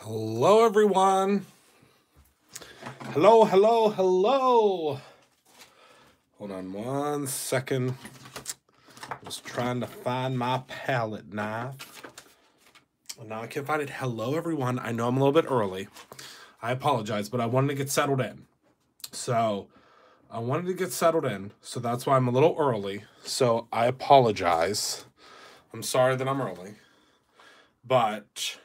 Hello, everyone. Hello, hello, hello. Hold on one second. I was trying to find my palette knife. Well, now I can't find it. Hello, everyone. I know I'm a little bit early. I apologize, but I wanted to get settled in. So that's why I'm a little early. So I apologize. I'm sorry that I'm early. But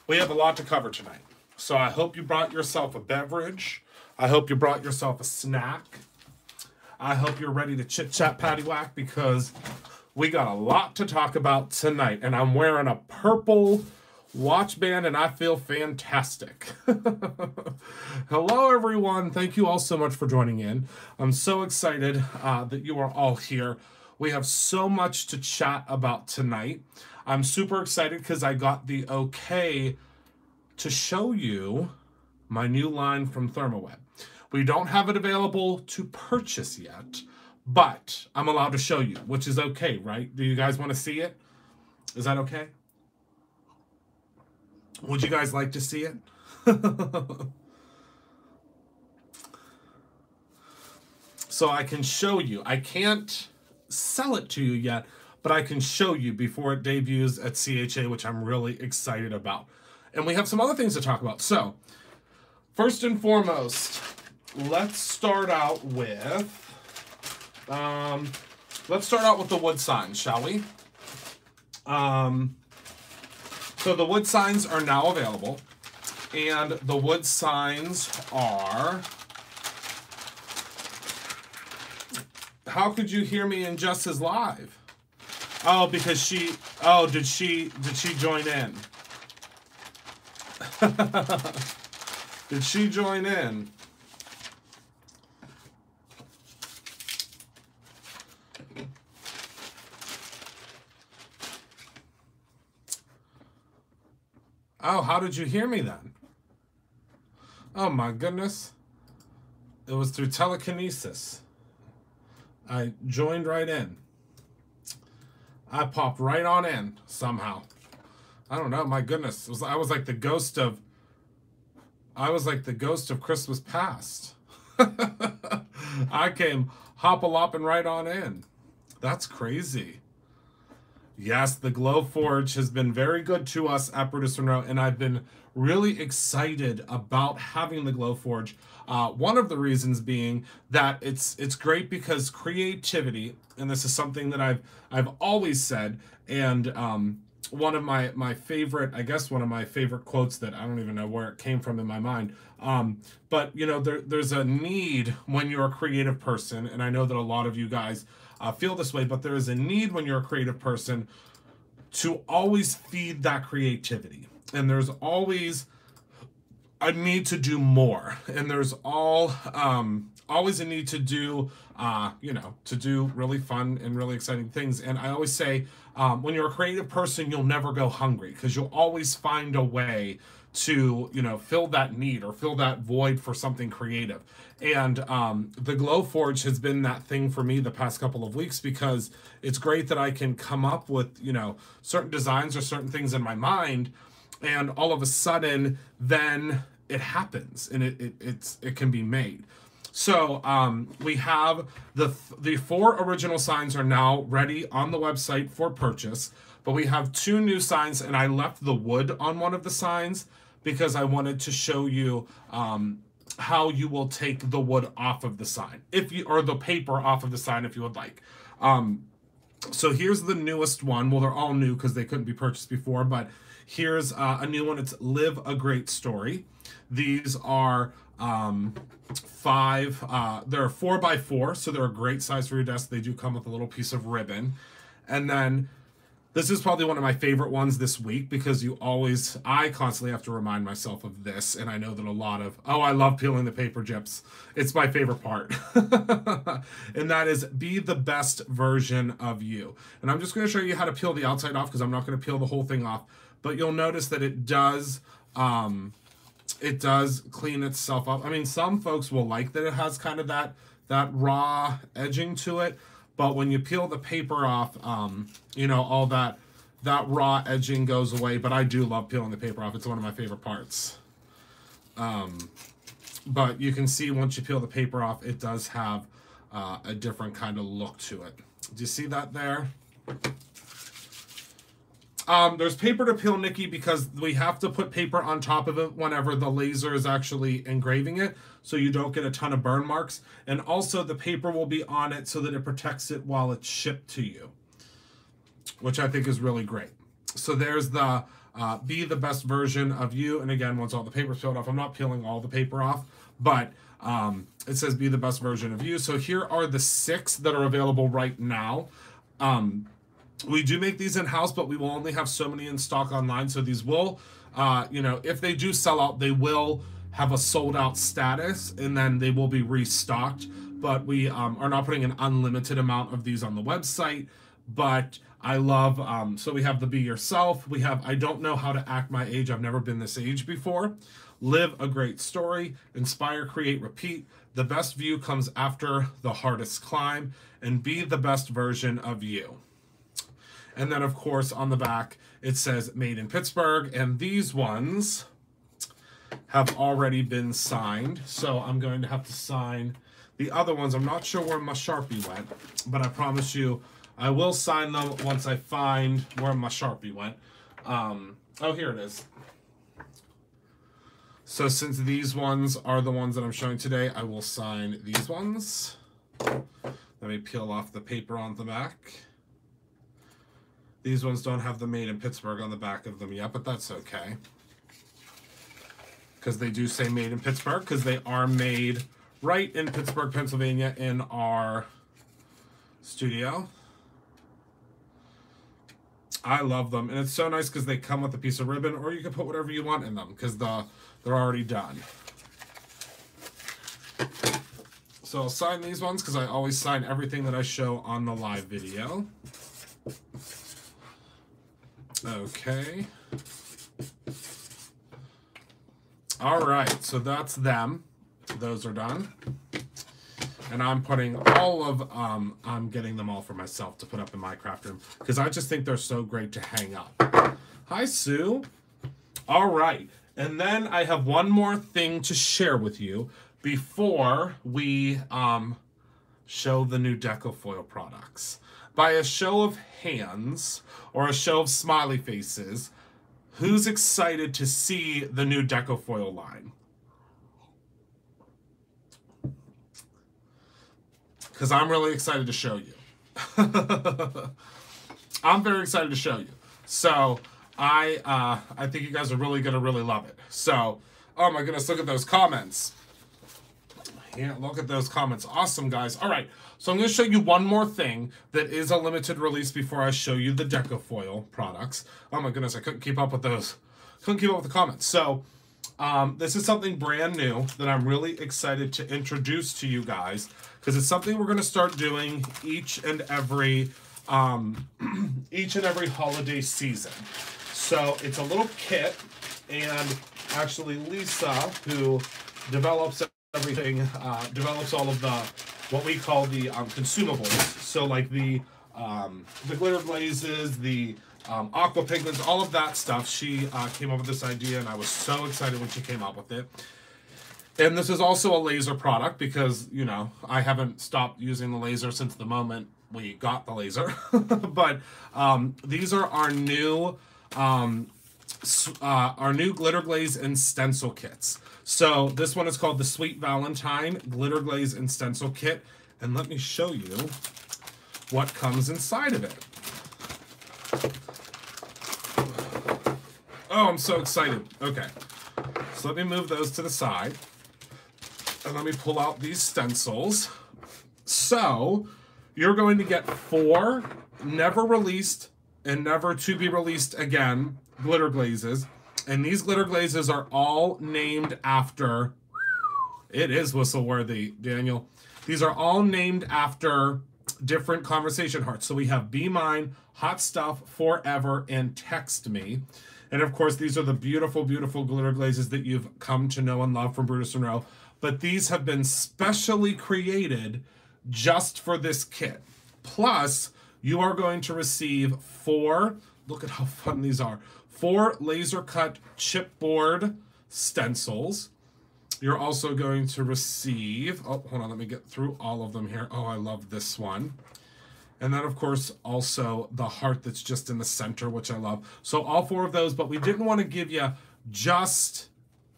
we have a lot to cover tonight. So I hope you brought yourself a beverage. I hope you brought yourself a snack. I hope you're ready to chit-chat paddywhack because we got a lot to talk about tonight. And I'm wearing a purple watch band and I feel fantastic. Hello, everyone. Thank you all so much for joining in. I'm so excited that you are all here. We have so much to chat about tonight. I'm super excited because I got the okay to show you my new line from ThermoWeb. We don't have it available to purchase yet, but I'm allowed to show you, which is okay, right? Do you guys want to see it? Is that okay? Would you guys like to see it? So I can show you. I can't sell it to you yet, but I can show you before it debuts at CHA, which I'm really excited about. And we have some other things to talk about. So, first and foremost, let's start out with the wood signs, shall we? So the wood signs are now available, and the wood signs are. How could you hear me in Jess's live? Oh, because she. Oh, did she join in? Did she join in? Oh, how did you hear me then? Oh my goodness. It was through telekinesis. I joined right in. I popped right on in somehow. I don't know, my goodness. I was like the ghost of Christmas past. I came hop-a-lopping right on in. That's crazy. Yes, the Glowforge has been very good to us at Brutus Monroe, and I've been really excited about having the Glowforge. One of the reasons being that it's great because creativity, and this is something that I've always said, and one of my favorite, I guess one of my favorite quotes that I don't even know where it came from in my mind. But you know, there's a need when you're a creative person, and I know that a lot of you guys feel this way, but there is a need when you're a creative person to always feed that creativity. And there's always a need to do more. And there's always a need to do, to do really fun and really exciting things. And I always say, when you're a creative person, you'll never go hungry because you'll always find a way to, fill that need or fill that void for something creative. And the Glowforge has been that thing for me the past couple of weeks because it's great that I can come up with, certain designs or certain things in my mind, and all of a sudden then it happens and it can be made. So we have the 4 original signs are now ready on the website for purchase, but we have 2 new signs, and I left the wood on one of the signs because I wanted to show you how you will take the wood off of the sign, or the paper off of the sign if you would like. So here's the newest one. Well, they're all new because they couldn't be purchased before, but here's a new one. It's Live a Great Story. These are 5, they're 4x4, so they're a great size for your desk. They do come with a little piece of ribbon. And then this is probably one of my favorite ones this week because I constantly have to remind myself of this, and I know that I love peeling the paper chips. It's my favorite part. And that is be the best version of you. And I'm just going to show you how to peel the outside off because I'm not going to peel the whole thing off, but you'll notice that it does clean itself up. I mean, some folks will like that it has kind of that raw edging to it, but when you peel the paper off, all that that raw edging goes away, but I do love peeling the paper off. It's one of my favorite parts. But you can see once you peel the paper off, it does have a different kind of look to it. Do you see that there? There's paper to peel, Nikki, because we have to put paper on top of it whenever the laser is actually engraving it, so you don't get a ton of burn marks. And also the paper will be on it so that it protects it while it's shipped to you, which I think is really great. So there's the be the best version of you. And again, once all the paper's peeled off, I'm not peeling all the paper off, but it says be the best version of you. So here are the 6 that are available right now. We do make these in-house, but we will only have so many in stock online. So these will, you know, if they do sell out, they will have a sold out status and then they will be restocked. But we are not putting an unlimited amount of these on the website. But I love, so we have the Be Yourself. We have I Don't Know How to Act My Age. I've never been this age before. Live a Great Story. Inspire, Create, Repeat. The Best View Comes After the Hardest Climb. And Be the Best Version of You. And then, of course, on the back, it says Made in Pittsburgh. And these ones have already been signed. So I'm going to have to sign the other ones. I'm not sure where my Sharpie went, but I promise you I will sign them once I find where my Sharpie went. Oh, here it is. So since these ones are the ones that I'm showing today, I will sign these ones. Let me peel off the paper on the back. These ones don't have the Made in Pittsburgh on the back of them yet, but that's okay. Because they do say Made in Pittsburgh, because they are made right in Pittsburgh, Pennsylvania, in our studio. I love them. And it's so nice because they come with a piece of ribbon, or you can put whatever you want in them, because they're already done. So I'll sign these ones, because I always sign everything that I show on the live video. Okay. All right, so that's them. Those are done. And I'm putting all of, I'm getting them all for myself to put up in my craft room because I just think they're so great to hang up. Hi, Sue. All right. And then I have one more thing to share with you before we show the new Decofoil products. By a show of hands or a show of smiley faces, who's excited to see the new Decofoil line? Because I'm really excited to show you. I'm very excited to show you. So I think you guys are really going to really love it. So, oh my goodness, look at those comments. Yeah, look at those comments. Awesome, guys. All right, so I'm going to show you one more thing that is a limited release before I show you the Decofoil products. Oh my goodness, I couldn't keep up with those. Couldn't keep up with the comments. So this is something brand new that I'm really excited to introduce to you guys because it's something we're going to start doing each and every holiday season. So it's a little kit, and actually Lisa, who develops everything, develops all of the what we call the consumables. So like the glitter glazes, the aqua pigments, all of that stuff. She came up with this idea, and I was so excited when she came up with it. And this is also a laser product because, you know, I haven't stopped using the laser since the moment we got the laser. But these are our new glitter glaze and stencil kits. So this one is called the Sweet Valentine Glitter Glaze and Stencil Kit. And let me show you what comes inside of it. Oh, I'm so excited. Okay. So let me move those to the side. And let me pull out these stencils. So you're going to get 4 never released and never to be released again glitter glazes. And these glitter glazes are all named after, it is whistle-worthy, Daniel. These are all named after different conversation hearts. So we have Be Mine, Hot Stuff, Forever, and Text Me. And of course, these are the beautiful, beautiful glitter glazes that you've come to know and love from Brutus and Rowe. But these have been specially created just for this kit. Plus, you are going to receive 4 look at how fun these are. 4 laser cut chipboard stencils. You're also going to receive, oh, hold on, let me get through all of them here. Oh, I love this one. And then, of course, also the heart that's just in the center, which I love. So all 4 of those, but we didn't want to give you just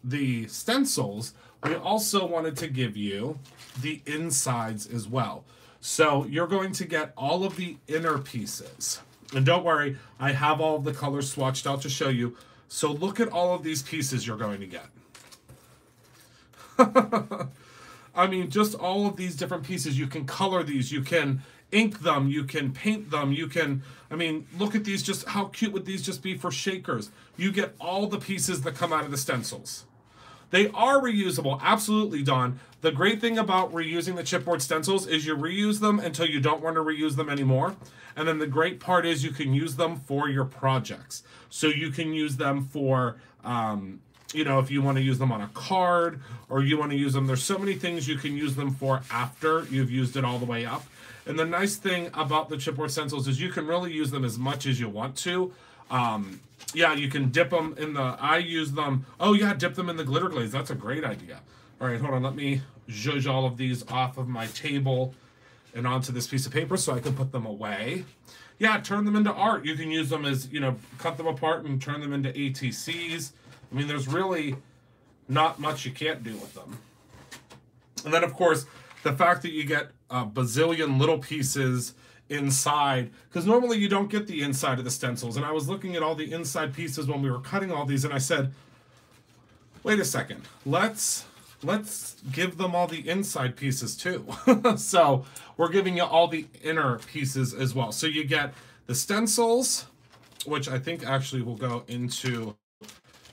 the stencils. We also wanted to give you the insides as well. So you're going to get all of the inner pieces. And don't worry, I have all of the colors swatched out to show you. So look at all of these pieces you're going to get. I mean, just all of these different pieces. You can color these, you can ink them, you can paint them, you can, I mean, look at these, just how cute would these just be for shakers? You get all the pieces that come out of the stencils. They are reusable, absolutely, Dawn. The great thing about reusing the chipboard stencils is you reuse them until you don't want to reuse them anymore. And then the great part is you can use them for your projects. So you can use them for, you know, if you want to use them on a card or you want to use them, there's so many things you can use them for after you've used it all the way up. And the nice thing about the chipboard stencils is you can really use them as much as you want to. Yeah, you can dip them in the, I use them, oh yeah, dip them in the glitter glaze. That's a great idea. All right, hold on, let me zhuzh all of these off of my table and onto this piece of paper so I can put them away. Yeah, turn them into art. You can use them as, you know, cut them apart and turn them into ATCs. I mean, there's really not much you can't do with them. And then, of course, the fact that you get a bazillion little pieces inside, because normally you don't get the inside of the stencils. And I was looking at all the inside pieces when we were cutting all these, and I said, wait a second, let's give them all the inside pieces too. So we're giving you all the inner pieces as well. So you get the stencils, which I think actually will go into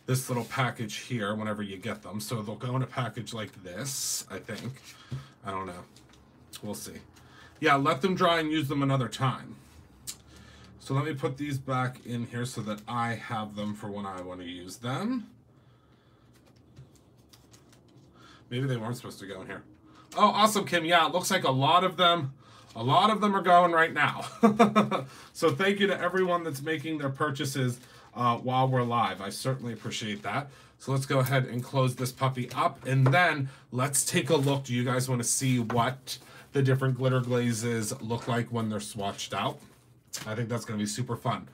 this little package here whenever you get them. So they'll go in a package like this, I think. I don't know. We'll see. Yeah, let them dry and use them another time. So let me put these back in here so that I have them for when I want to use them. Maybe they weren't supposed to go in here. Oh, awesome, Kim. Yeah, it looks like a lot of them are going right now. So thank you to everyone that's making their purchases while we're live. I certainly appreciate that. So let's go ahead and close this puppy up, and then let's take a look. Do you guys want to see what the different glitter glazes look like when they're swatched out? I think that's going to be super fun.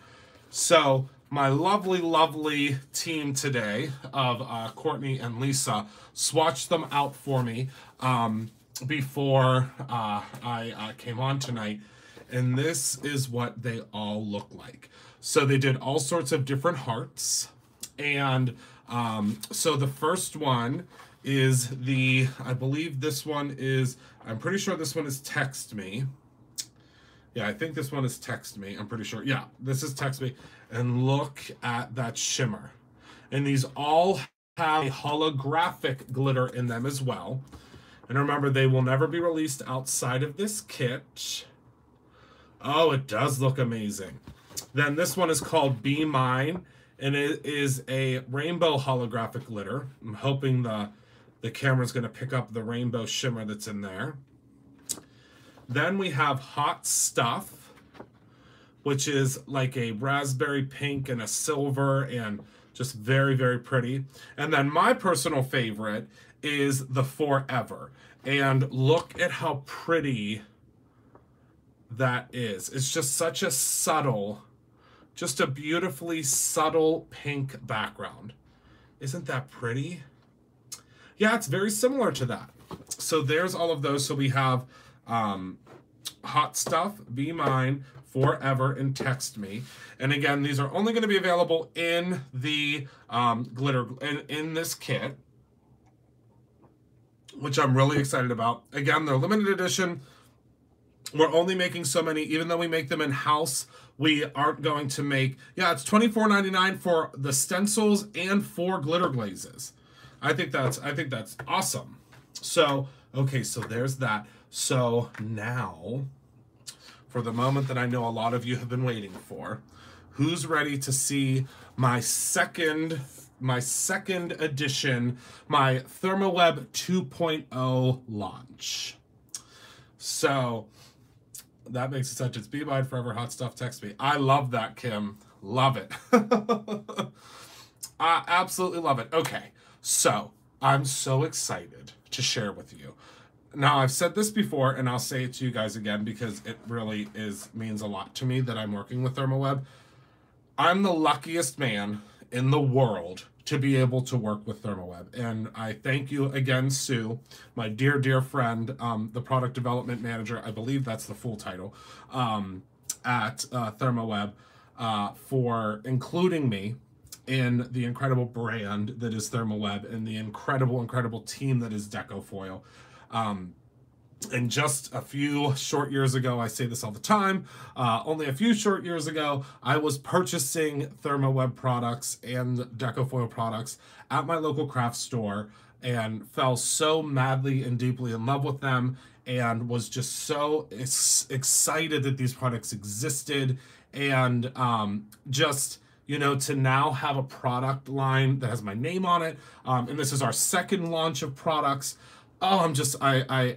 So my lovely, lovely team today of Courtney and Lisa swatched them out for me before I came on tonight. And this is what they all look like. So they did all sorts of different hearts. And so the first one is the, I believe this one is, I'm pretty sure this one is Text Me. Yeah, I think this one is Text Me. I'm pretty sure. Yeah, this is Text Me. And look at that shimmer. And these all have a holographic glitter in them as well. And remember, they will never be released outside of this kit. Oh, it does look amazing. Then this one is called Be Mine, and it is a rainbow holographic glitter. I'm hoping the camera's going to pick up the rainbow shimmer that's in there. Then we have Hot Stuff, which is like a raspberry pink and a silver and just very, very pretty. And then my personal favorite is the Forever. And look at how pretty that is. It's just such a subtle, just a beautifully subtle pink background. Isn't that pretty? Yeah, it's very similar to that. So there's all of those. So we have Hot Stuff, Be Mine, Forever, and Text Me. And again, these are only going to be available in the glitter, in this kit, which I'm really excited about. Again, they're limited edition. We're only making so many, even though we make them in-house, we aren't going to make, yeah, it's $24.99 for the stencils and 4 glitter glazes. I think that's awesome. So, okay, so there's that. So now, for the moment that I know a lot of you have been waiting for, who's ready to see my second edition, my ThermoWeb 2.0 launch? So that makes it such. It's Be Mine, Forever, Hot Stuff, Text Me. I love that, Kim. Love it. I absolutely love it. Okay, so I'm so excited to share with you. Now, I've said this before, and I'll say it to you guys again because it really means a lot to me that I'm working with ThermoWeb. I'm the luckiest man in the world to be able to work with ThermoWeb. And I thank you again, Sue, my dear, dear friend, the product development manager, I believe that's the full title, at ThermoWeb, for including me in the incredible brand that is ThermoWeb and the incredible, incredible team that is Decofoil. And just a few short years ago, I say this all the time, only a few short years ago, I was purchasing ThermoWeb products and Decofoil products at my local craft store and fell so madly and deeply in love with them and was just so excited that these products existed and just, you know, to now have a product line that has my name on it. And this is our second launch of products. Oh,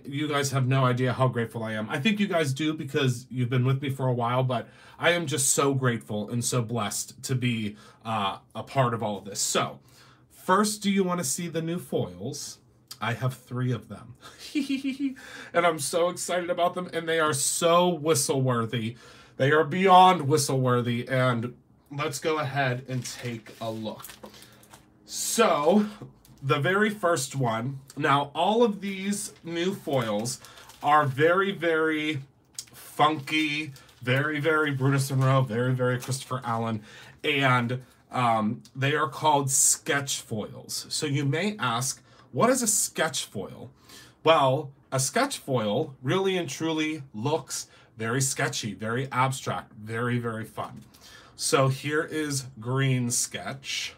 you guys have no idea how grateful I am. I think you guys do because you've been with me for a while, but I am just so grateful and so blessed to be a part of all of this. So, first, do you want to see the new foils? I have 3 of them. And I'm so excited about them, and they are so whistle-worthy. They are beyond whistle-worthy, and let's go ahead and take a look. So, the very first one. Now, all of these new foils are very, very funky, very, very Brutus Monroe, very, very Christopher Allen, and they are called sketch foils. So you may ask, what is a sketch foil? Well, a sketch foil really and truly looks very sketchy, very abstract, very, very fun. So here is green sketch.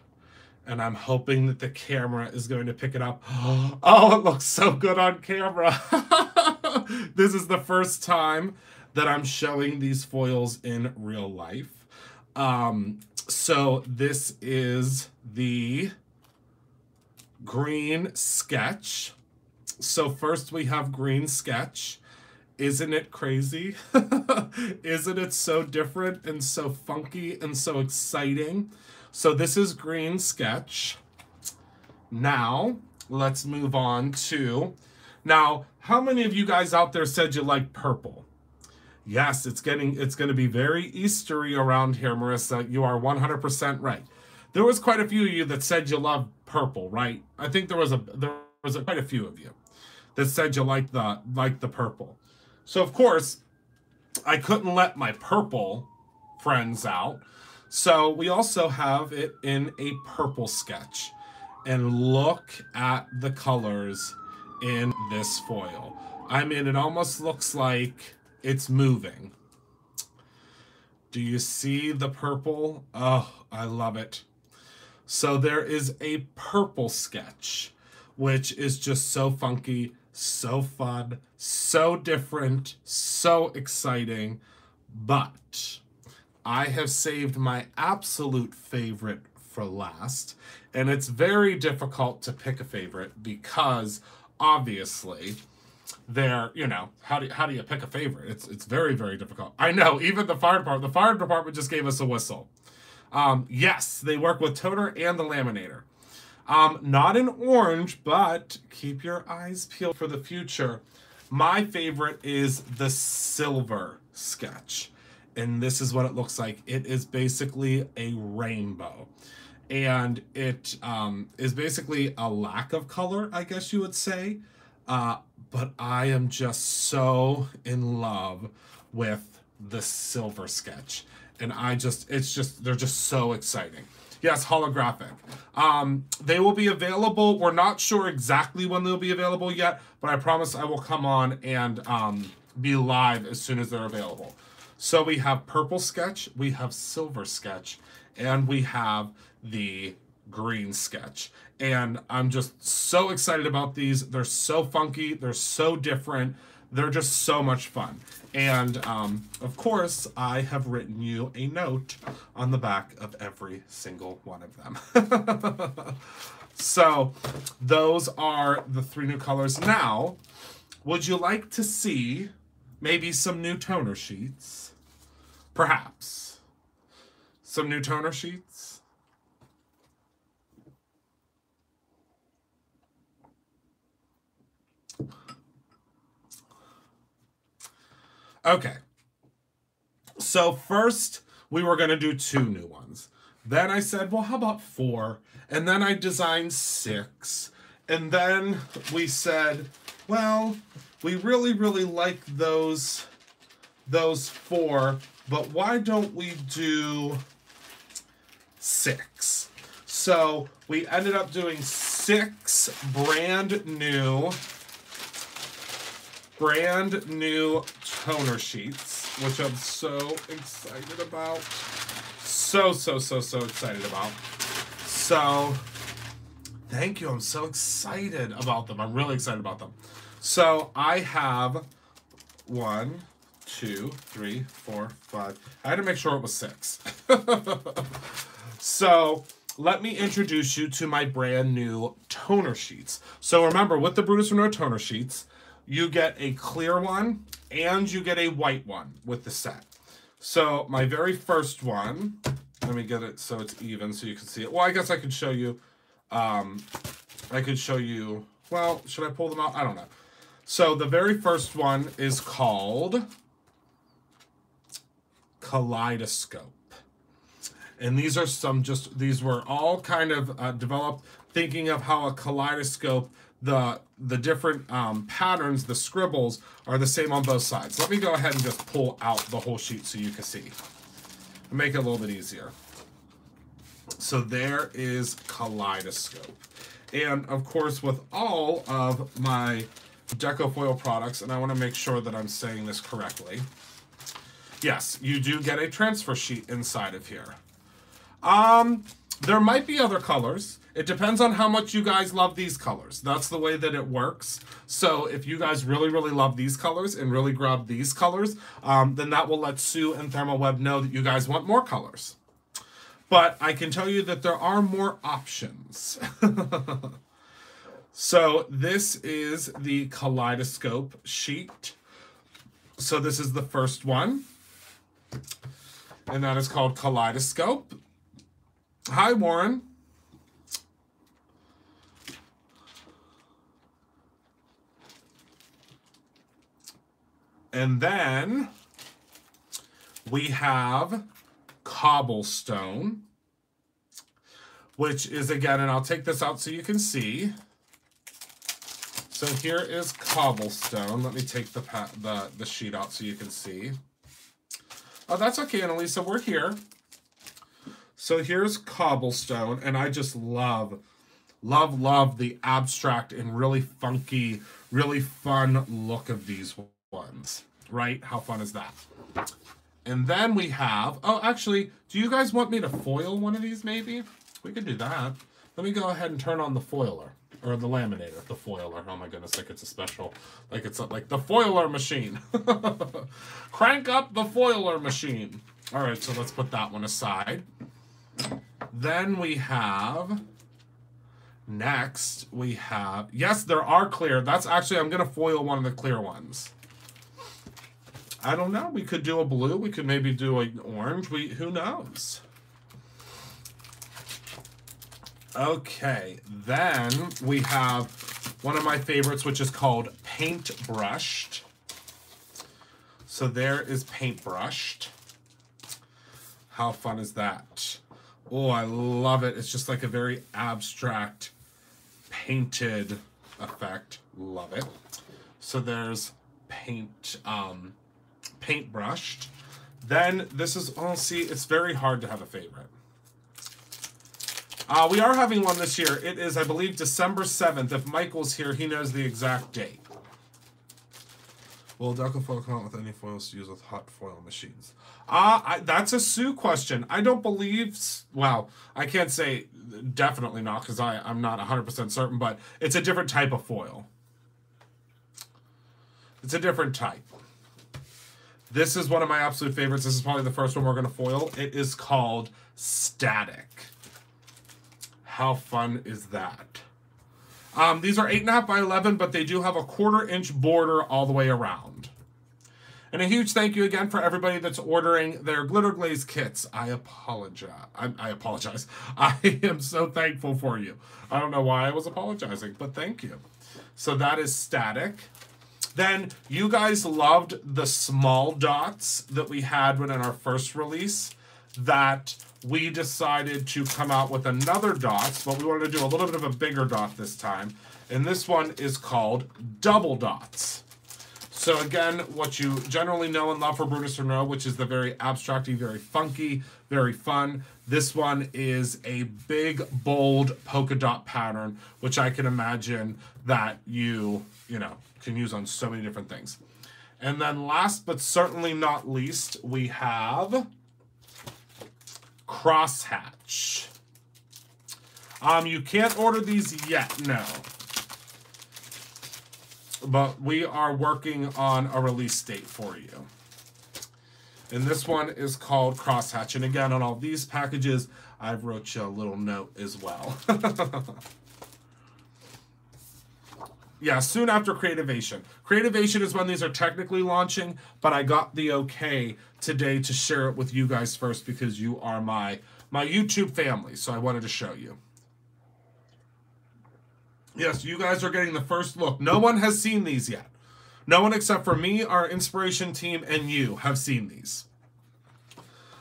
And I'm hoping that the camera is going to pick it up. Oh, it looks so good on camera. This is the first time that I'm showing these foils in real life. So this is the green sketch. So first we have green sketch. Isn't it crazy? Isn't it so different and so funky and so exciting? So this is green sketch. Now, let's move on to... Now, how many of you guys out there said you like purple? Yes, it's going to be very Eastery around here, Marissa. You are 100% right. There was quite a few of you that said you love purple, right? I think there was quite a few of you that said you like the purple. So of course, I couldn't let my purple friends out. So we also have it in a purple sketch. And look at the colors in this foil. I mean, it almost looks like it's moving. Do you see the purple? Oh, I love it. So there is a purple sketch, which is just so funky, so fun, so different, so exciting. But I have saved my absolute favorite for last. And it's very difficult to pick a favorite because obviously they're, you know, how do you pick a favorite? It's very, very difficult. I know, even the fire department just gave us a whistle. Yes, they work with toner and the laminator. Not in orange, but keep your eyes peeled for the future. My favorite is the silver sketch. And this is what it looks like. It is basically a rainbow. And it is basically a lack of color, I guess you would say. But I am just so in love with the silver sketch. And they're just so exciting. Yes, holographic. They will be available. We're not sure exactly when they'll be available yet, but I promise I will come on and be live as soon as they're available. So we have purple sketch, we have silver sketch, and we have the green sketch. And I'm just so excited about these. They're so funky, they're so different, they're just so much fun. And of course, I have written you a note on the back of every single one of them. So those are the 3 new colors. Now, would you like to see maybe some new toner sheets? Perhaps. some new toner sheets? Okay. So first, we were going to do 2 new ones. Then I said, well, how about 4? And then I designed 6. And then we said, well, we really, really like those 4, but why don't we do 6? So we ended up doing 6 brand new toner sheets, which I'm so excited about. So excited about. So, thank you. I'm so excited about them. I'm really excited about them. So, I have 1, 2, 3, 4, 5. I had to make sure it was 6. So, let me introduce you to my brand new toner sheets. So, remember, with the Brutus Renault toner sheets, you get a clear one and you get a white one with the set. So my very first one, let me get it so it's even so you can see it. Well, I guess I could show you, well, should I pull them out? I don't know. So the very first one is called Kaleidoscope. And these are these were all kind of developed thinking of how a kaleidoscope, the different patterns, the scribbles, are the same on both sides. Let me go ahead and just pull out the whole sheet so you can see. Make it a little bit easier. So there is Kaleidoscope. And of course, with all of my Deco Foil products, and I want to make sure that I'm saying this correctly, yes, you do get a transfer sheet inside of here. There might be other colors. It depends on how much you guys love these colors. That's the way that it works. So if you guys really, really love these colors and really grab these colors, then that will let Sue and ThermoWeb know that you guys want more colors. But I can tell you that there are more options. So this is the Kaleidoscope sheet. So this is the first one. And that is called Kaleidoscope. Hi, Warren. And then we have Cobblestone, which is, again, and I'll take this out so you can see. So here is Cobblestone. Let me take the sheet out so you can see. Oh, that's okay, Annalisa. We're here. So here's Cobblestone, and I just love the abstract and really funky, really fun look of these ones, right? How fun is that? And then we have, oh, actually, do you guys want me to foil one of these maybe? We could do that. Let me go ahead and turn on the foiler, or the laminator, the foiler. Oh my goodness, like it's a special, like it's like the foiler machine. Crank up the foiler machine. All right, so let's put that one aside. Then we have, next we have, yes, there are clear. That's actually, I'm going to foil one of the clear ones. I don't know. We could do a blue. We could maybe do an orange. Who knows? Okay, then we have one of my favorites, which is called Paintbrushed. So there is Paintbrushed. How fun is that? Oh, I love it. It's just like a very abstract painted effect. Love it. So there's Paintbrushed. Then this is, oh, see, it's very hard to have a favorite. We are having one this year. It is, I believe, December 7th. If Michael's here, he knows the exact date. Will Deco Foil come out with any foils to use with hot foil machines? That's a Sue question. I don't believe, well, I can't say definitely not because I'm not 100% certain, but it's a different type of foil. It's a different type. This is one of my absolute favorites. This is probably the first one we're going to foil. It is called Static. How fun is that? These are 8.5 by 11, but they do have a 1/4 inch border all the way around. And a huge thank you again for everybody that's ordering their glitter glaze kits. I apologize. I apologize. I am so thankful for you. I don't know why I was apologizing, but thank you. So that is static. Then you guys loved the small dots that we had when in our first release, that we decided to come out with another dots, but we wanted to do a little bit of a bigger dot this time. And this one is called double dots. So again, what you generally know and love for Brutus Monroe, which is the very abstracty, very funky, very fun. This one is a big, bold polka dot pattern, which I can imagine that you know, can use on so many different things. And then last but certainly not least, we have crosshatch. You can't order these yet, no. But we are working on a release date for you. And this one is called crosshatch. And again, on all these packages, I've wrote you a little note as well. Yeah, soon after Creativation. Creativation is when these are technically launching, but I got the okay today to share it with you guys first because you are my YouTube family, so I wanted to show you. Yes, you guys are getting the first look. No one has seen these yet. No one except for me, our inspiration team, and you have seen these.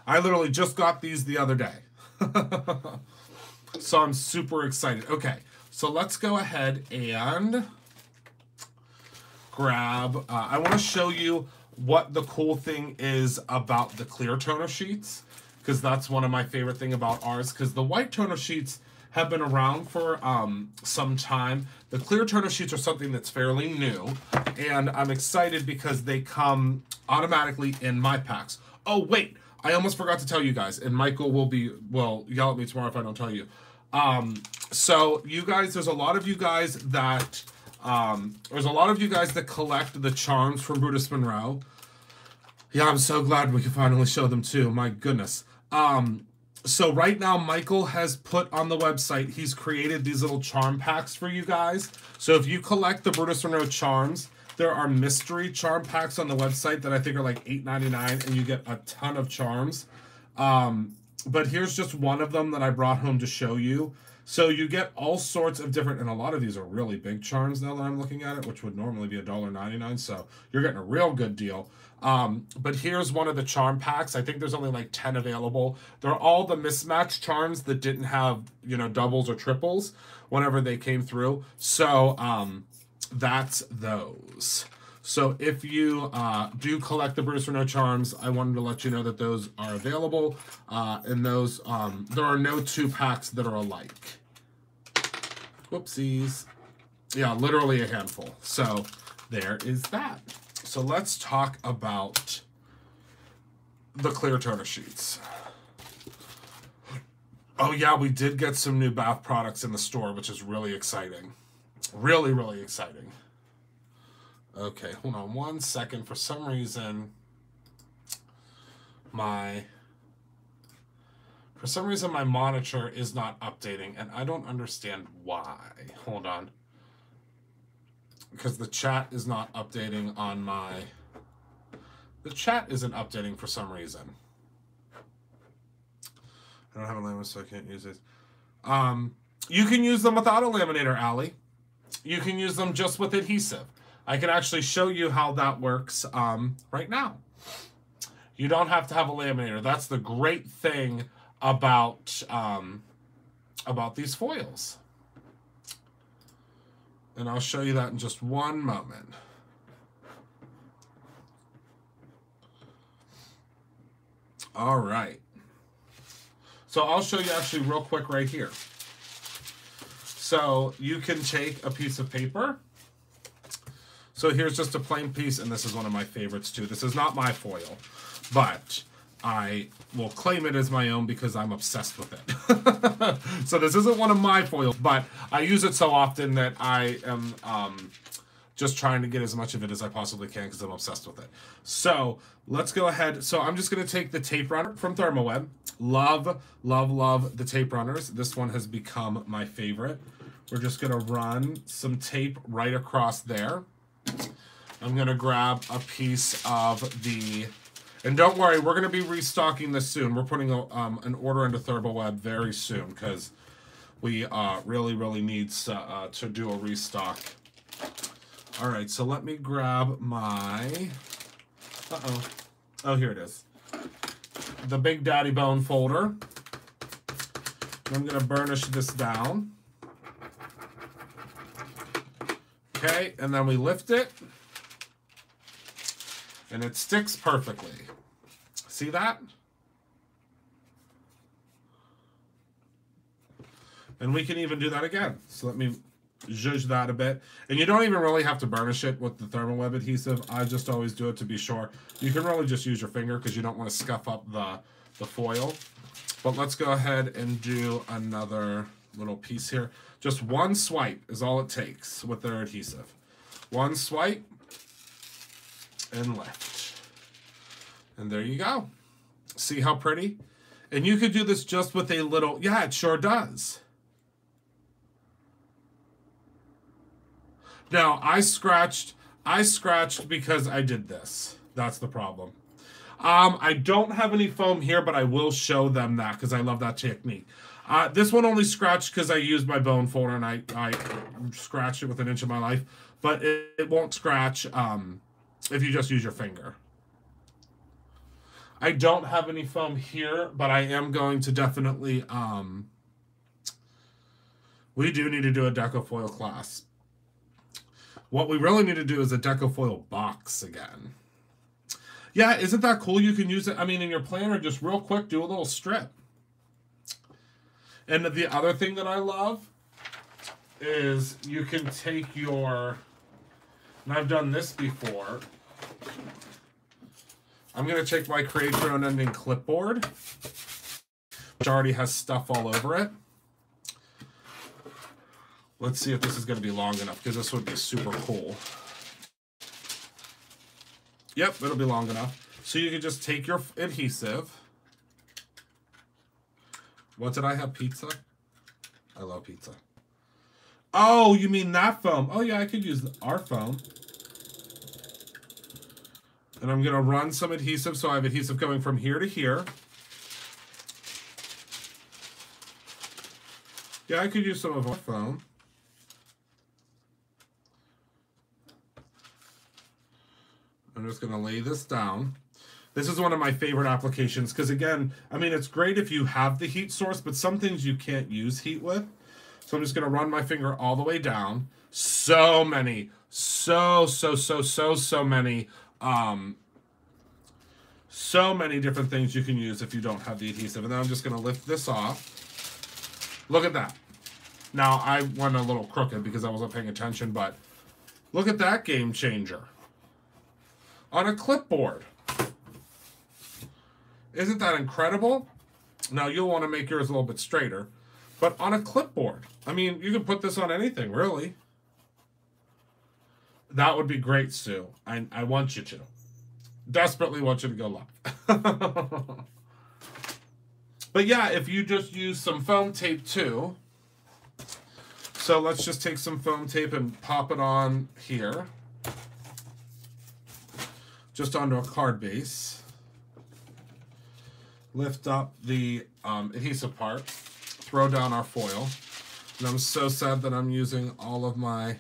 I literally just got these the other day. So I'm super excited. Okay, so let's go ahead and grab, I want to show you what the cool thing is about the clear toner sheets, because that's one of my favorite thing about ours, because the white toner sheets have been around for some time. The clear toner sheets are something that's fairly new, and I'm excited because they come automatically in my packs. Oh, wait, I almost forgot to tell you guys, and Michael will yell at me tomorrow if I don't tell you. So you guys, there's a lot of you guys that collect the charms from Brutus Monroe. Yeah, I'm so glad we can finally show them too. My goodness. So right now, Michael has put on the website, he's created these little charm packs for you guys. So if you collect the Brutus Monroe charms, there are mystery charm packs on the website that I think are like $8.99, and you get a ton of charms. But here's just one of them that I brought home to show you. So you get all sorts of different, and a lot of these are really big charms now that I'm looking at it, which would normally be $1.99. So you're getting a real good deal. But here's one of the charm packs. I think there's only like 10 available. They're all the mismatched charms that didn't have, you know, doubles or triples whenever they came through. So that's those. So if you do collect the Brutus Monroe charms, I wanted to let you know that those are available. And those, there are no two packs that are alike. Whoopsies. Yeah, literally a handful. So there is that. So let's talk about the clear toner sheets. Oh yeah, we did get some new bath products in the store, which is really exciting. Really, really exciting. Okay, hold on one second. For some reason, my monitor is not updating, and I don't understand why. Hold on. Because the chat is not updating on my... The chat isn't updating for some reason. I don't have a laminator, so I can't use it. You can use them without a laminator, Allie. You can use them just with adhesive. I can actually show you how that works right now. You don't have to have a laminator. That's the great thing about these foils. And I'll show you that in just one moment. All right. So I'll show you actually real quick right here. So you can take a piece of paper. So here's just a plain piece, and this is one of my favorites too. This is not my foil, but I will claim it as my own because I'm obsessed with it. So this isn't one of my foils, but I use it so often that I am just trying to get as much of it as I possibly can because I'm obsessed with it. So let's go ahead. So I'm just going to take the tape runner from Thermoweb. Love, love, love the tape runners. This one has become my favorite. We're just going to run some tape right across there. I'm going to grab a piece of the... And don't worry, we're going to be restocking this soon. We're putting an order into ThermoWeb very soon because we really, really need to do a restock. All right, so let me grab my... Uh-oh. Oh, here it is. The Big Daddy Bone folder. I'm going to burnish this down. Okay, and then we lift it. And it sticks perfectly. See that? And we can even do that again. So let me zhuzh that a bit. And you don't even really have to burnish it with the ThermoWeb adhesive. I just always do it to be sure. You can really just use your finger because you don't want to scuff up the foil. But let's go ahead and do another little piece here. Just one swipe is all it takes with their adhesive. One swipe and lift. And there you go. See how pretty? And you could do this just with a little, yeah, it sure does. Now, I scratched because I did this. That's the problem. I don't have any foam here, but I will show them that because I love that technique. This one only scratched because I used my bone folder and I scratched it with an inch of my life. But it won't scratch if you just use your finger. I don't have any foam here, but I am going to definitely... we do need to do a Decofoil class. What we really need to do is a Decofoil box again. Yeah, isn't that cool? You can use it, I mean, in your planner, just real quick, do a little strip. And the other thing that I love is you can take your... And I've done this before. I'm going to take my Create Your Own Ending clipboard, which already has stuff all over it. Let's see if this is going to be long enough, because this would be super cool. Yep, it'll be long enough. So you can just take your adhesive. What did I have? Pizza? I love pizza. Oh, you mean that foam? Oh, yeah, I could use our foam. And I'm going to run some adhesive, so I have adhesive going from here to here. Yeah, I could use some of our foam. I'm just going to lay this down. This is one of my favorite applications because, again, I mean, it's great if you have the heat source, but some things you can't use heat with. So I'm just going to run my finger all the way down. So many, so many, so many different things you can use if you don't have the adhesive. And then I'm just going to lift this off. Look at that. Now, I went a little crooked because I wasn't paying attention, but look at that game changer. On a clipboard. Isn't that incredible? Now, you'll want to make yours a little bit straighter. But on a clipboard. I mean, you can put this on anything, really. That would be great, Sue. I want you to. Desperately want you to go live. But yeah, if you just use some foam tape too. So let's just take some foam tape and pop it on here. Just onto a card base. Lift up the adhesive part. Throw down our foil. And I'm so sad that I'm using all of my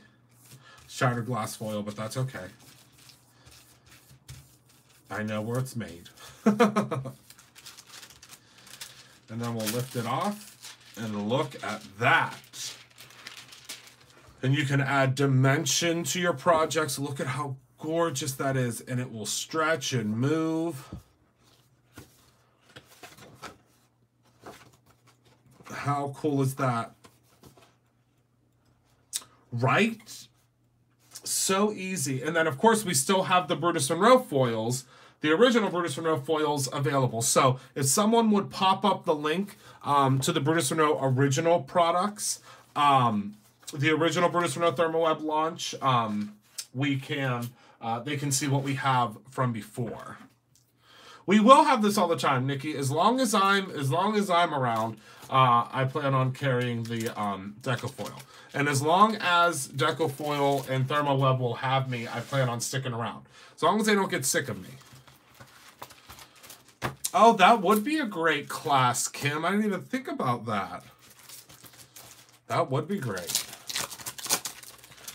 shattered glass foil, but that's okay. I know where it's made. And then we'll lift it off and look at that. And you can add dimension to your projects. Look at how gorgeous that is. And it will stretch and move. How cool is that? Right? So easy. And then, of course, we still have the Brutus Monroe foils, the original Brutus Monroe foils available. So if someone would pop up the link to the Brutus Monroe original products, the original Brutus Monroe ThermoWeb launch, they can see what we have from before. We will have this all the time, Nikki. As long as I'm around, I plan on carrying the Decofoil. And as long as Decofoil and Thermoweb will have me, I plan on sticking around. As long as they don't get sick of me. Oh, that would be a great class, Kim. I didn't even think about that. That would be great.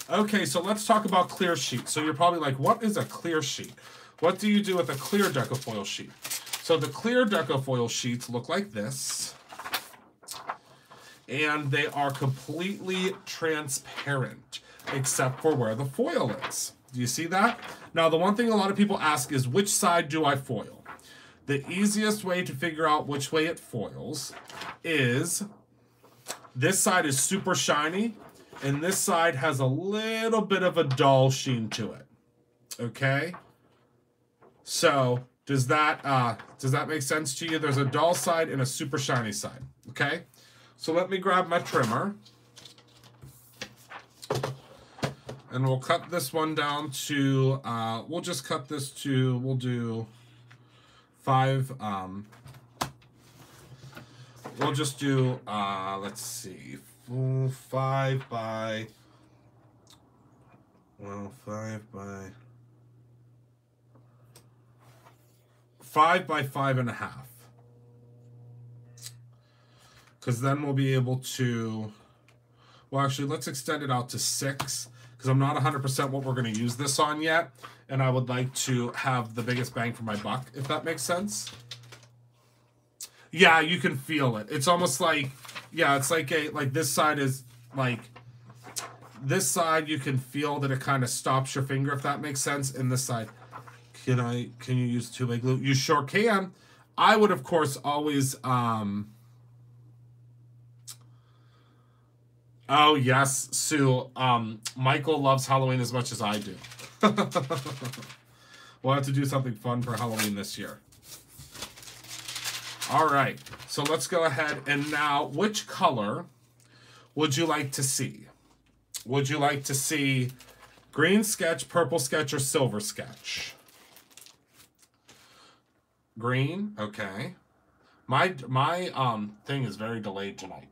Okay, so let's talk about clear sheet. So you're probably like, what is a clear sheet? What do you do with a clear Decofoil sheet? So the clear Decofoil sheets look like this. And they are completely transparent, except for where the foil is. Do you see that? Now, the one thing a lot of people ask is, which side do I foil? The easiest way to figure out which way it foils is this side is super shiny, and this side has a little bit of a dull sheen to it. Okay? So, does that make sense to you? There's a dull side and a super shiny side. Okay? So let me grab my trimmer. And we'll cut this one down to, we'll just cut this to, we'll do 5, we'll just do, let's see, 5 by, well, 5 by 5.5. Because then we'll be able to, well, actually, let's extend it out to 6, because I'm not 100% what we're going to use this on yet, and I would like to have the biggest bang for my buck, if that makes sense. Yeah, you can feel it. It's almost like, yeah, it's like this side is like, this side you can feel that it kind of stops your finger, if that makes sense, and this side, can you use 2-way glue? You sure can. I would, of course, always, oh, yes, Sue. Michael loves Halloween as much as I do. We'll have to do something fun for Halloween this year. All right. So let's go ahead. And now, which color would you like to see? Would you like to see green sketch, purple sketch, or silver sketch? Green? Okay. My thing is very delayed tonight.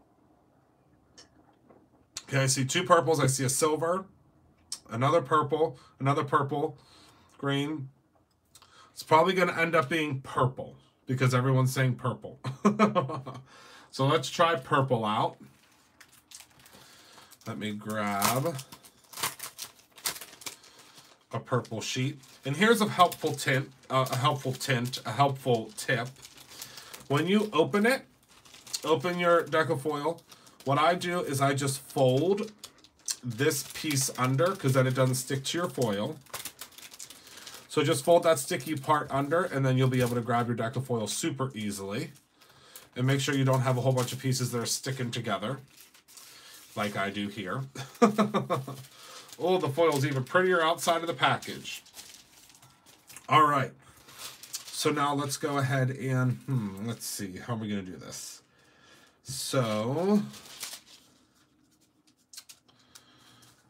Okay, I see 2 purples. I see a silver, another purple, green. It's probably going to end up being purple because everyone's saying purple. So let's try purple out. Let me grab a purple sheet. And here's a helpful tip. When you open it, open your Decofoil, what I do is I just fold this piece under, because then it doesn't stick to your foil. So just fold that sticky part under, and then you'll be able to grab your Decofoil super easily. And make sure you don't have a whole bunch of pieces that are sticking together, like I do here. Oh, the foil's even prettier outside of the package. All right. So now let's go ahead and, let's see, how are we going to do this? So,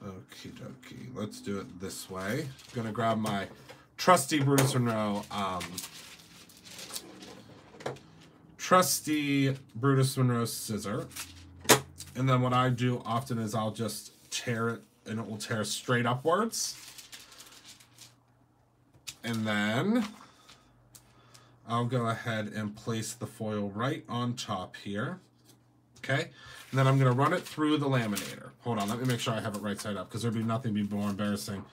okie dokie, let's do it this way. I'm going to grab my trusty Brutus Monroe, scissor. And then what I do often is I'll just tear it, and it will tear straight upwards. And then I'll go ahead and place the foil right on top here. Okay, and then I'm going to run it through the laminator. Hold on, let me make sure I have it right side up, because there'd be nothing more embarrassing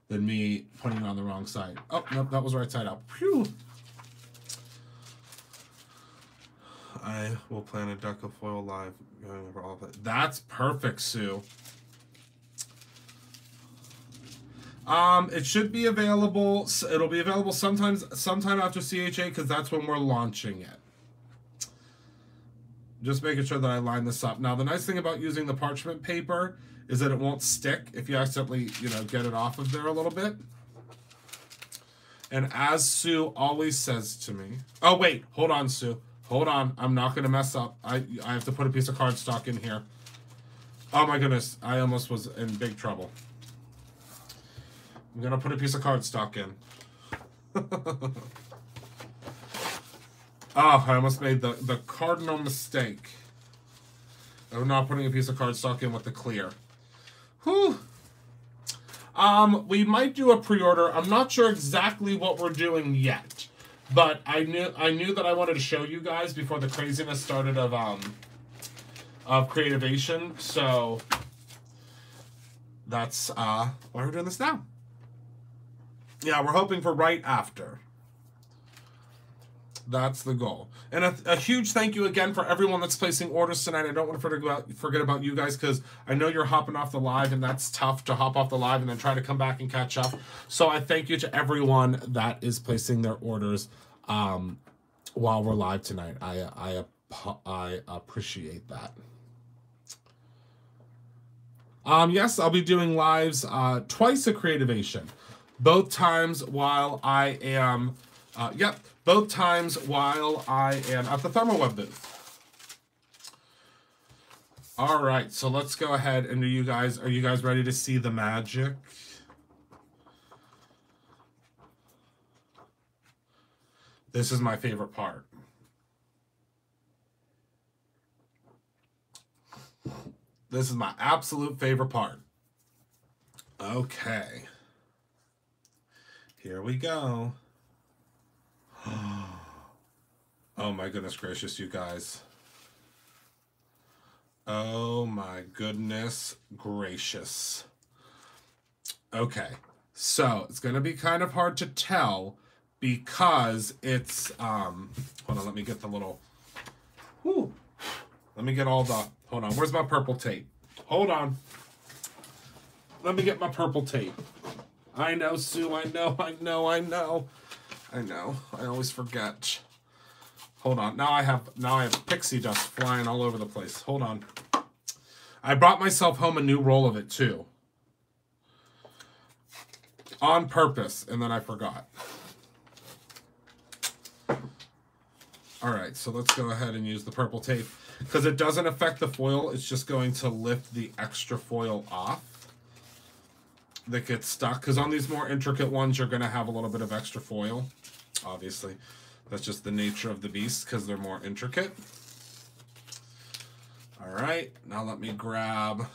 than me putting it on the wrong side. Oh, nope, that was right side up. Phew. I will plan a Decofoil live going over all of it. That's perfect, Sue. It should be available. It'll be available sometime after CHA, because that's when we're launching it. Just making sure that I line this up. Now, the nice thing about using the parchment paper is that it won't stick if you accidentally, get it off of there a little bit. And as Sue always says to me, oh, wait, hold on, Sue. Hold on. I'm not going to mess up. I have to put a piece of cardstock in here. Oh, my goodness. I almost was in big trouble. I'm going to put a piece of cardstock in. Oh, I almost made the cardinal mistake of not putting a piece of cardstock in with the clear. Whew. We might do a pre-order. I'm not sure exactly what we're doing yet, but I knew that I wanted to show you guys before the craziness started of Creativation. So that's why we're doing this now. Yeah, we're hoping for right after. That's the goal. And a huge thank you again for everyone that's placing orders tonight. I don't want to forget about you guys, because I know you're hopping off the live, and that's tough to hop off the live and then try to come back and catch up. So I thank you to everyone that is placing their orders while we're live tonight. I appreciate that. Yes, I'll be doing lives twice at Creativation. Both times while I am... both times while I am at the ThermoWeb booth. All right, so let's go ahead and are you guys ready to see the magic? This is my favorite part. This is my absolute favorite part. Okay. Here we go. Oh my goodness gracious, you guys. Oh my goodness gracious. Okay, so it's gonna be kind of hard to tell because it's hold on, let me get the little let me get all the hold on, where's my purple tape? Hold on. Let me get my purple tape. I know, Sue, I know. I always forget. Hold on. Now I have pixie dust flying all over the place. Hold on. I brought myself home a new roll of it too. On purpose, and then I forgot. All right, so let's go ahead and use the purple tape. Because it doesn't affect the foil, it's just going to lift the extra foil off that gets stuck. Because on these more intricate ones, you're going to have a little bit of extra foil. Obviously, that's just the nature of the beast because they're more intricate. All right, now let me grab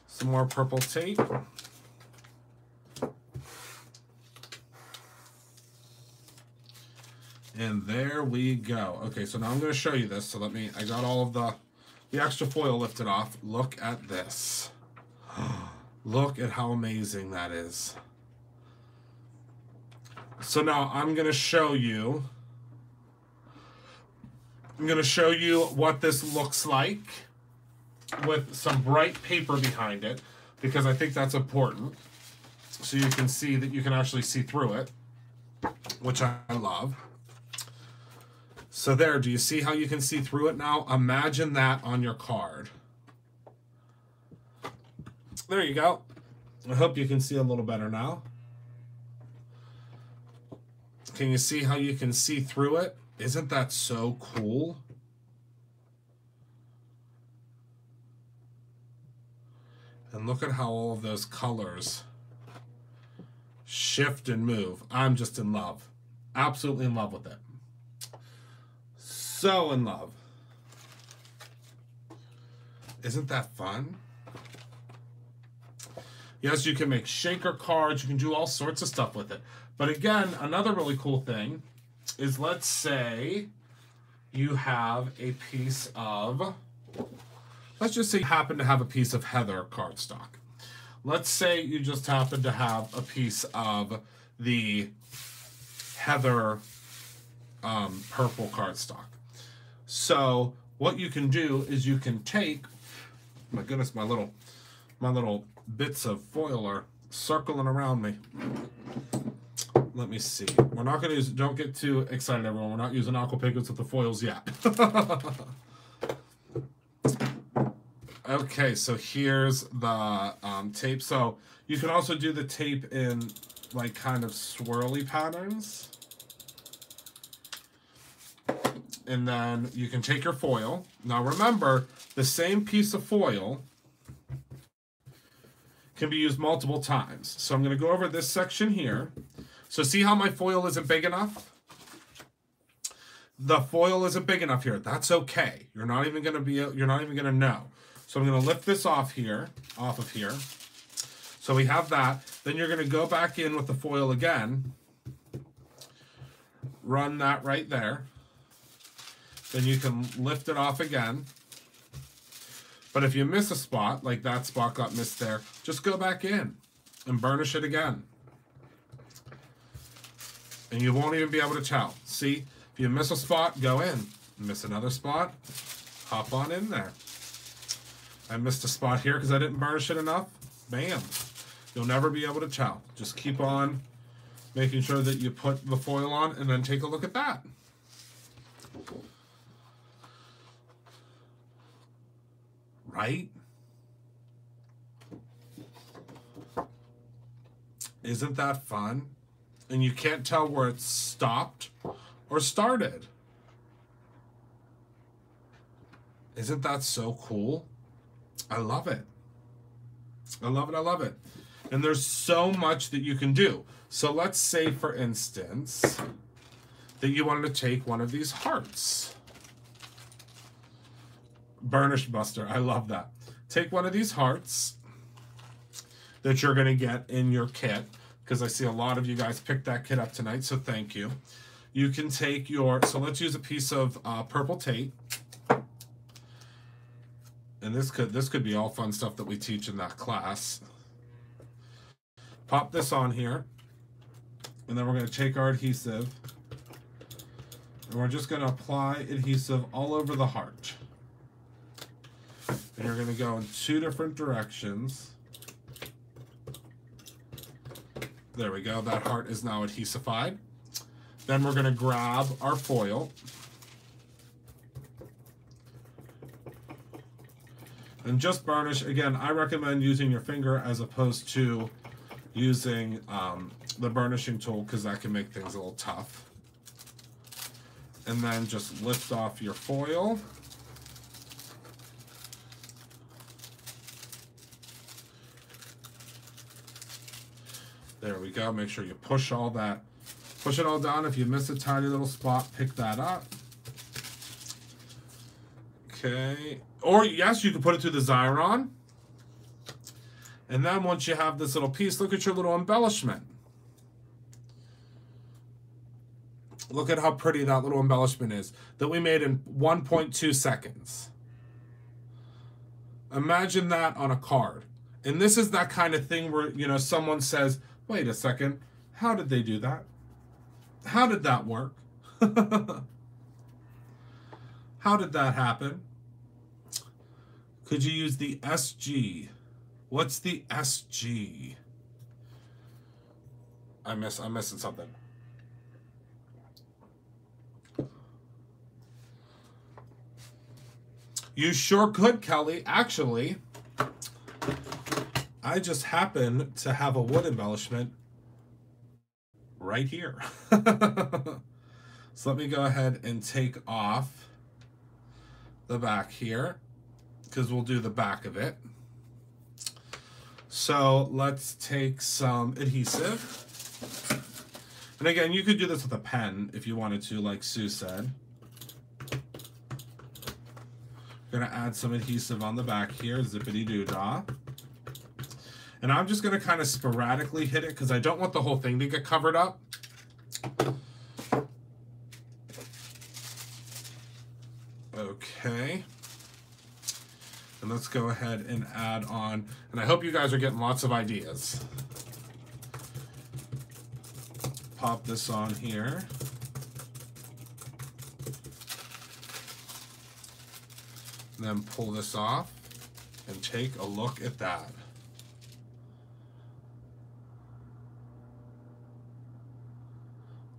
some more purple tape. And there we go. Okay, so now I'm going to show you this. So I got all of the extra foil lifted off. Look at this. Look at how amazing that is. So now I'm going to show you what this looks like with some bright paper behind it, because I think that's important. So you can see that you can actually see through it, which I love. So there, do you see how you can see through it now? Imagine that on your card. There you go. I hope you can see a little better now. Can you see how you can see through it? Isn't that so cool? And look at how all of those colors shift and move. I'm just in love. Absolutely in love with it. So in love. Isn't that fun? Yes, you can make shaker cards. You can do all sorts of stuff with it. But again, another really cool thing is, let's say you have a piece of, let's just say you happen to have a piece of Heather cardstock. Let's say you just happen to have a piece of the Heather purple cardstock. So what you can do is you can take, my goodness, my little bits of foil are circling around me. Let me see. We're not going to use, don't get too excited, everyone. We're not using aqua pigments with the foils yet. Okay, so here's the tape. So you can also do the tape in like kind of swirly patterns. And then you can take your foil. Now remember, the same piece of foil can be used multiple times. So I'm going to go over this section here. So see how my foil isn't big enough? the foil isn't big enough here. That's okay. You're not even going to know. So I'm going to lift this off of here. So we have that. Then you're going to go back in with the foil again. Run that right there. Then you can lift it off again. But if you miss a spot, like that spot got missed there, just go back in and burnish it again. And you won't even be able to tell. See, if you miss a spot, go in. Miss another spot, hop on in there. I missed a spot here because I didn't burnish it enough. Bam. You'll never be able to tell. Just keep on making sure that you put the foil on and then take a look at that. Right? Isn't that fun? And you can't tell where it stopped or started. Isn't that so cool? I love it. I love it. I love it. And there's so much that you can do. So let's say, for instance, that you wanted to take one of these hearts. Burnish Buster. I love that. Take one of these hearts that you're going to get in your kit, because I see a lot of you guys picked that kit up tonight, so thank you. You can take your, so let's use a piece of purple tape. And this could be all fun stuff that we teach in that class. Pop this on here. And then we're going to take our adhesive. And we're just going to apply adhesive all over the heart. And you're going to go in 2 different directions. There we go. That heart is now adhesified. Then we're going to grab our foil. And just burnish. Again, I recommend using your finger as opposed to using the burnishing tool, because that can make things a little tough. And then just lift off your foil. There we go. Make sure you push all that. Push it all down. If you miss a tiny little spot, pick that up. Okay. Or yes, you can put it through the Xyron. And then once you have this little piece, look at your little embellishment. Look at how pretty that little embellishment is that we made in 1.2 seconds. Imagine that on a card. And this is that kind of thing where, you know, someone says, wait a second, how did they do that? How did that work? How did that happen? Could you use the SG? What's the SG? I'm missing something. You sure could, Kelly. Actually, I just happen to have a wood embellishment right here. So let me go ahead and take off the back here, because we'll do the back of it. So let's take some adhesive. And again, you could do this with a pen if you wanted to, like Sue said. Gonna add some adhesive on the back here, zippity-doo-dah. And I'm just gonna kind of sporadically hit it because I don't want the whole thing to get covered up. Okay. And let's go ahead and add on, and I hope you guys are getting lots of ideas. Pop this on here. And then pull this off and take a look at that.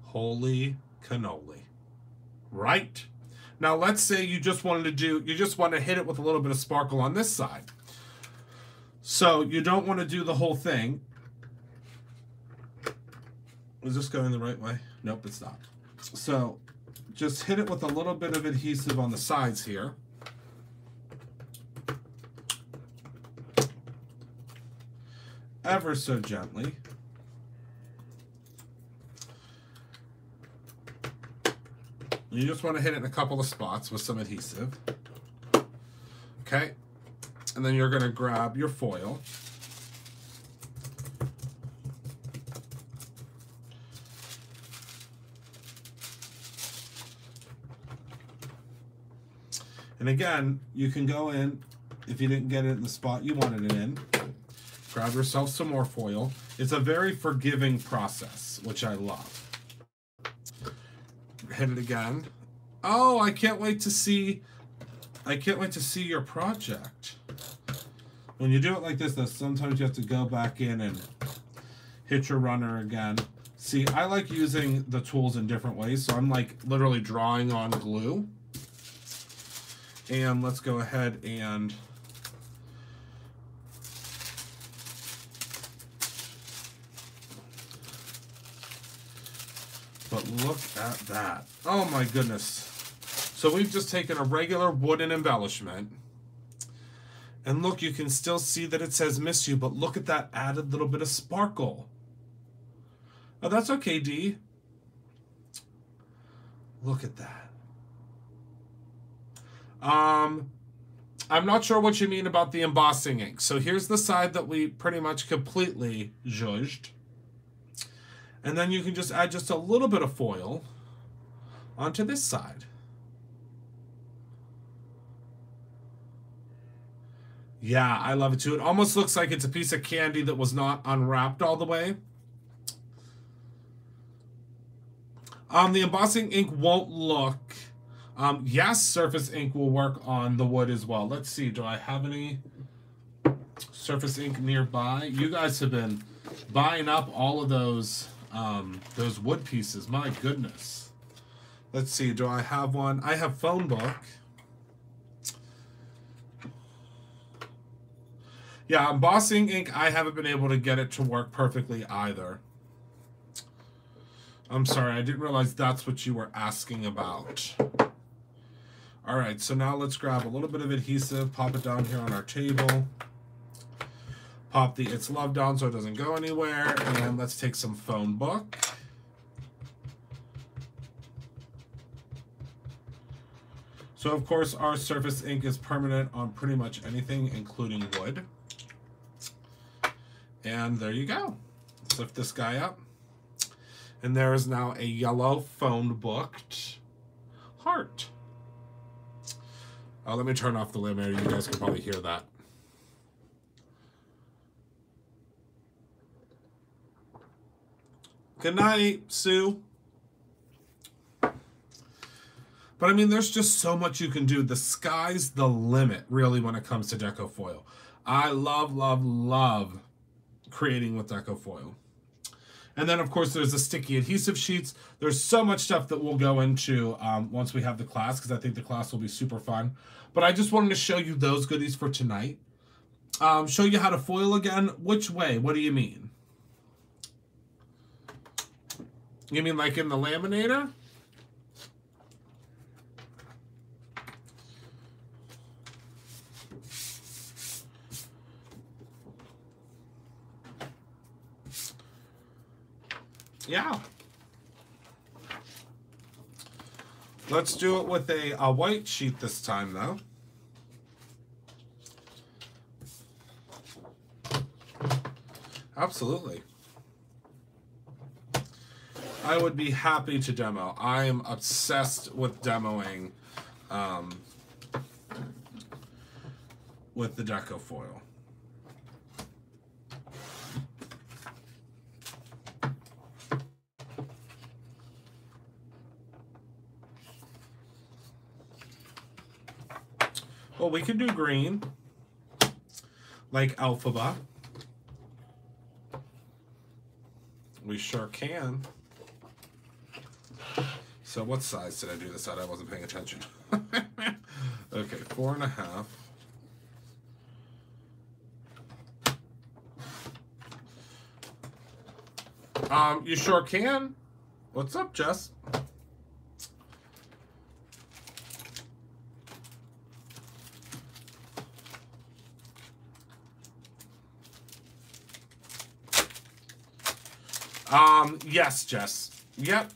Holy cannoli. Right? Now let's say you just want to hit it with a little bit of sparkle on this side. So you don't want to do the whole thing. Is this going the right way? Nope, it's not. So just hit it with a little bit of adhesive on the sides here. Ever so gently. You just want to hit it in a couple of spots with some adhesive. Okay. And then you're going to grab your foil. And again, you can go in, if you didn't get it in the spot you wanted it in, grab yourself some more foil. It's a very forgiving process, which I love. Hit it again. Oh, I can't wait to see your project. When you do it like this, though, sometimes you have to go back in and hit your runner again. See, I like using the tools in different ways, so I'm like literally drawing on glue. And let's go ahead and but look at that. Oh my goodness. So we've just taken a regular wooden embellishment. And look, you can still see that it says miss you, but look at that added little bit of sparkle. Oh, that's okay, Dee. Look at that. I'm not sure what you mean about the embossing ink. So here's the side that we pretty much completely zhuzhed. And then you can just add just a little bit of foil onto this side. Yeah, I love it too. It almost looks like it's a piece of candy that was not unwrapped all the way. The embossing ink won't look... yes, surface ink will work on the wood as well. Let's see, do I have any surface ink nearby? You guys have been buying up all of those wood pieces. My goodness. Let's see, do I have one? I have phone book. Yeah, embossing ink, I haven't been able to get it to work perfectly either. I'm sorry, I didn't realize that's what you were asking about. All right, so now let's grab a little bit of adhesive, pop it down here on our table. Pop the It's Love down so it doesn't go anywhere. And let's take some phone book. So, of course, our surface ink is permanent on pretty much anything, including wood. And there you go. Let's lift this guy up. And there is now a yellow phone booked heart. Let me turn off the laminator. You guys can probably hear that. Good night, Sue. But I mean, there's just so much you can do. The sky's the limit, really, when it comes to deco foil. I love, love, love creating with deco foil. And then, of course, there's the sticky adhesive sheets. There's so much stuff that we'll go into once we have the class, because I think the class will be super fun. But I just wanted to show you those goodies for tonight. Show you how to foil again. Which way? What do you mean? You mean like in the laminator? Yeah. Let's do it with a white sheet this time, though. Absolutely. I would be happy to demo. I am obsessed with demoing with the deco foil. Well, we can do green, like Alphaba. We sure can. So what size did I do this at? I wasn't paying attention. Okay, 4.5. You sure can. What's up, Jess? Yes, Jess. Yep.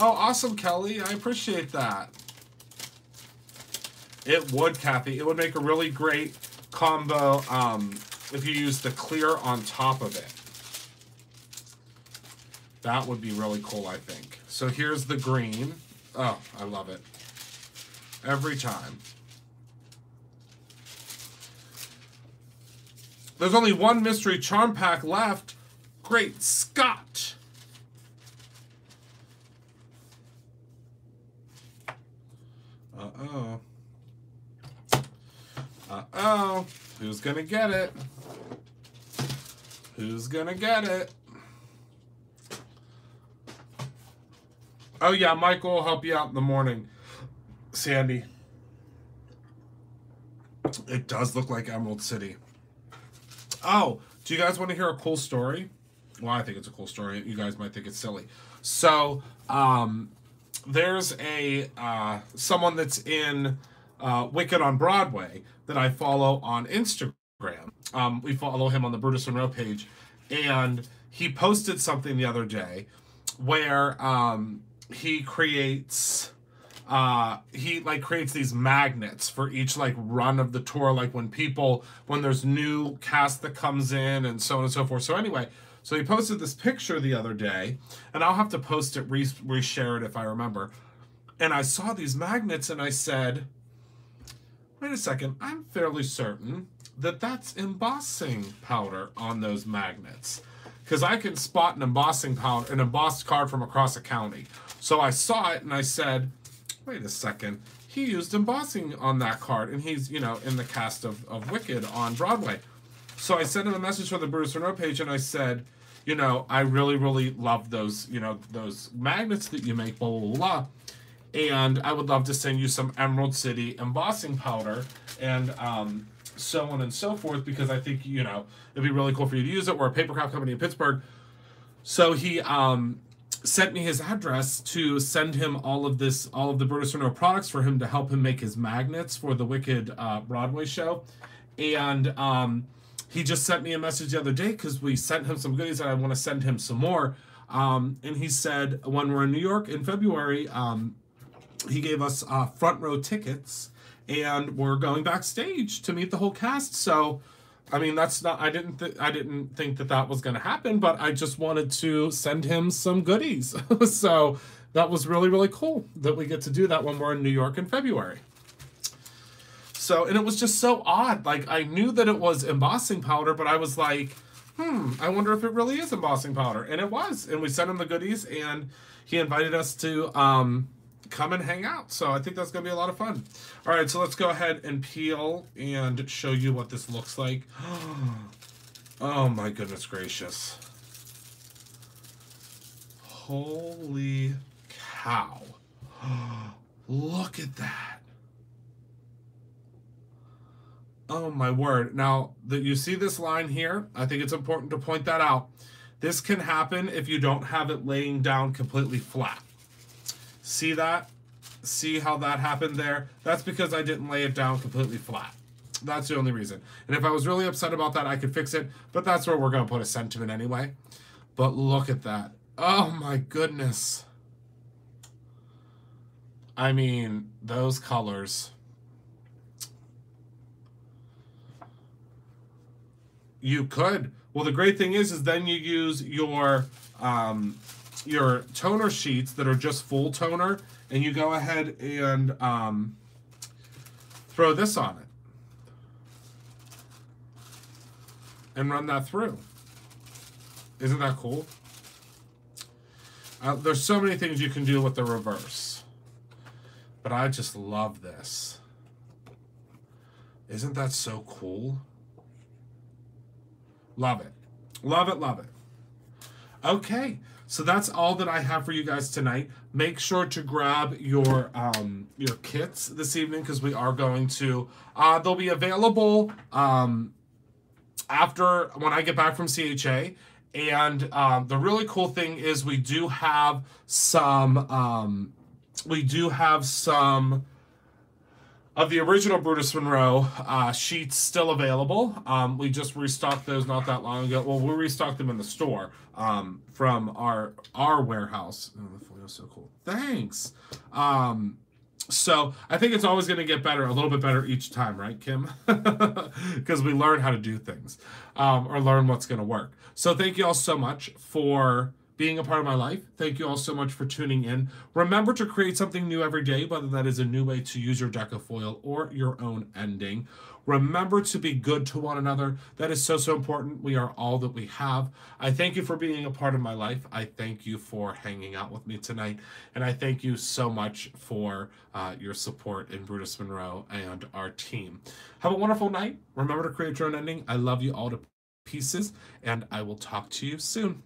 Oh, awesome, Kelly. I appreciate that. It would, Kathy. It would make a really great combo if you use the clear on top of it. That would be really cool, I think. So here's the green. Oh, I love it. Every time. There's only one mystery charm pack left. Great Scott! Uh-oh. Uh-oh. Who's gonna get it? Who's gonna get it? Oh, yeah, Michael will help you out in the morning. Sandy. It does look like Emerald City. Oh, do you guys want to hear a cool story? Well, I think it's a cool story. You guys might think it's silly. So, there's a someone that's in Wicked on Broadway that I follow on Instagram. We follow him on the Brutus Monroe page, and he posted something the other day where he creates creates these magnets for each like run of the tour, like when there's new cast that comes in and so on and so forth. So anyway, so he posted this picture the other day, and I'll have to post it, reshare it if I remember. And I saw these magnets and I said, wait a second, I'm fairly certain that that's embossing powder on those magnets, because I can spot an embossing powder, an embossed card from across a county. So I saw it and I said, wait a second, he used embossing on that card, and he's, you know, in the cast of Wicked on Broadway. So I sent him a message from the Brutus Monroe page and I said, you know, I really, really love those, you know, those magnets that you make, blah, blah, blah. And I would love to send you some Emerald City embossing powder and so on and so forth, because I think, you know, it'd be really cool for you to use it. We're a paper craft company in Pittsburgh. So he sent me his address to send him all of the Brutus Monroe products for him to help him make his magnets for the Wicked Broadway show. And he just sent me a message the other day because we sent him some goodies and I want to send him some more. And he said, when we're in New York in February, he gave us front row tickets and we're going backstage to meet the whole cast. So, I mean, that's not, I didn't think that was going to happen, but I just wanted to send him some goodies. So that was really, really cool that we get to do that when we're in New York in February. So, and it was just so odd. Like, I knew that it was embossing powder, but I was like, I wonder if it really is embossing powder. And it was. And we sent him the goodies, and he invited us to come and hang out. So I think that's going to be a lot of fun. All right, so let's go ahead and peel and show you what this looks like. Oh, my goodness gracious. Holy cow. Look at that. Oh my word. Now, that you see this line here, I think it's important to point that out. This can happen if you don't have it laying down completely flat. See that? See how that happened there? That's because I didn't lay it down completely flat. That's the only reason. And if I was really upset about that, I could fix it, but that's where we're going to put a sentiment anyway. But look at that. Oh my goodness. I mean, those colors. You could. Well, the great thing is then you use your toner sheets that are just full toner, and you go ahead and throw this on it and run that through. Isn't that cool? There's so many things you can do with the reverse, but I just love this. Isn't that so cool? Love it. Love it, love it. Okay, so that's all that I have for you guys tonight. Make sure to grab your kits this evening, because we are going to, they'll be available after, when I get back from CHA. And the really cool thing is we do have some of the original Brutus Monroe sheets still available. We just restocked those not that long ago. Well, we restocked them in the store from our warehouse. Oh, the foil's so cool. Thanks. So I think it's always going to get better, a little bit better each time, right, Kim? Because we learn how to do things or learn what's going to work. So thank you all so much for being a part of my life. Thank you all so much for tuning in. Remember to create something new every day, whether that is a new way to use your deck of foil or your own ending. Remember to be good to one another. That is so, so important. We are all that we have. I thank you for being a part of my life. I thank you for hanging out with me tonight. And I thank you so much for your support in Brutus Monroe and our team. Have a wonderful night. Remember to create your own ending. I love you all to pieces, and I will talk to you soon.